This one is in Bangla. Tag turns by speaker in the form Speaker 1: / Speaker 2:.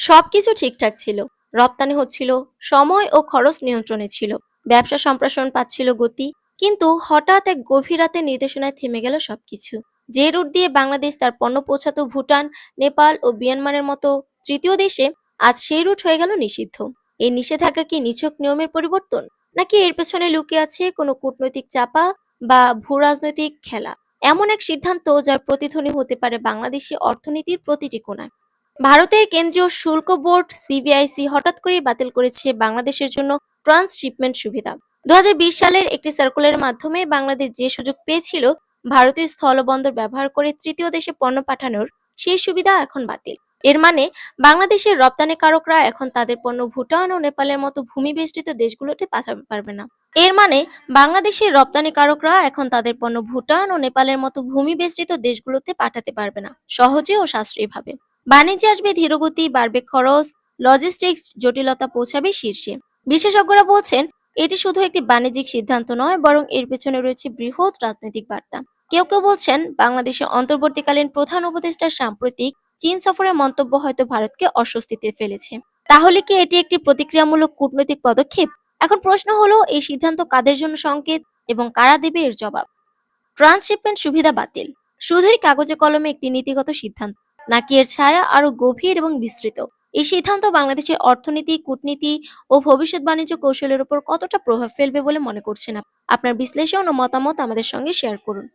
Speaker 1: সবকিছু ঠিকঠাক ছিল। রপ্তানি হচ্ছিল, সময় ও খরচ নিয়ন্ত্রণে ছিল, ব্যবসা সম্প্রসারণ পাচ্ছিল গতি। কিন্তু হঠাৎ এক গভীর রাতের নির্দেশনায় থেমে গেল সবকিছু। যে রুট দিয়ে বাংলাদেশ তার পণ্য পৌঁছাতো ভুটান, নেপাল ও মিয়ানমারের মতো তৃতীয় দেশে, আজ সেই রুট হয়ে গেল নিষিদ্ধ। এই নিষেধাজ্ঞা কি নিছক নিয়মের পরিবর্তন, নাকি এর পেছনে লুকিয়ে আছে কোনো কূটনৈতিক চাপা বা ভূ রাজনৈতিক খেলা? এমন এক সিদ্ধান্ত যার প্রতিধ্বনি হতে পারে বাংলাদেশি অর্থনীতির প্রতিটি কোণায়। ভারতের কেন্দ্রীয় শুল্ক বোর্ড সিবিআইসি হঠাৎ করেই বাতিল করেছে বাংলাদেশের জন্য ট্রান্সশিপমেন্ট সুবিধা। 2020 সালের একটি সার্কুলারের মাধ্যমে বাংলাদেশ যে সুযোগ পেয়েছিল ভারতীয় স্থলবন্দর ব্যবহার করে তৃতীয় দেশে পণ্য পাঠানোর, সেই সুবিধা এখন বাতিল। এর মানে বাংলাদেশের রপ্তানিকারকরা এখন তাদের পণ্য ভুটান ও নেপালের মতো ভূমি-বেষ্টিত দেশগুলোতে পাঠাতে পারবে না। এর মানে বাংলাদেশের রপ্তানিকারকরা এখন তাদের পণ্য ভুটান ও নেপালের মতো ভূমি-বেষ্টিত দেশগুলোতে পাঠাতে পারবে না সহজে ও সাশ্রয়ীভাবে। বাণিজ্যে আসবে ধীরগতি, বাড়বে খরচ, লজিস্টিক্স জটিলতা পৌঁছাবে শীর্ষে। বিশেষজ্ঞরা বলছেন এটি শুধু একটি বাণিজ্যিক সিদ্ধান্ত নয়, বরং এর পেছনে রয়েছে বৃহৎ রাজনৈতিক বার্তা। কেউ কেউ বলছেন বাংলাদেশের অন্তর্বর্তীকালীন প্রধান উপদেষ্টার সাম্প্রতিক চীন সফরের মন্তব্য হয়তো ভারতকে অস্বস্তিতে ফেলেছে। তাহলে কি এটি একটি প্রতিক্রিয়ামূলক কূটনৈতিক পদক্ষেপ? এখন প্রশ্ন হলো, এই সিদ্ধান্ত কাদের জন্য সংকেত এবং কারা দেবে এর জবাব? ট্রান্সশিপমেন্ট সুবিধা বাতিল শুধুই কাগজে কলমে একটি নীতিগত সিদ্ধান্ত, নাকি এর ছায়া আরো গভীর এবং বিস্তৃত? এই সিদ্ধান্ত বাংলাদেশের অর্থনীতি, কূটনীতি ও ভবিষ্যৎ বাণিজ্য কৌশলের উপর কতটা প্রভাব ফেলবে বলে মনে করছেন আপনার বিশ্লেষণ ও মতামত আমাদের সঙ্গে শেয়ার করুন।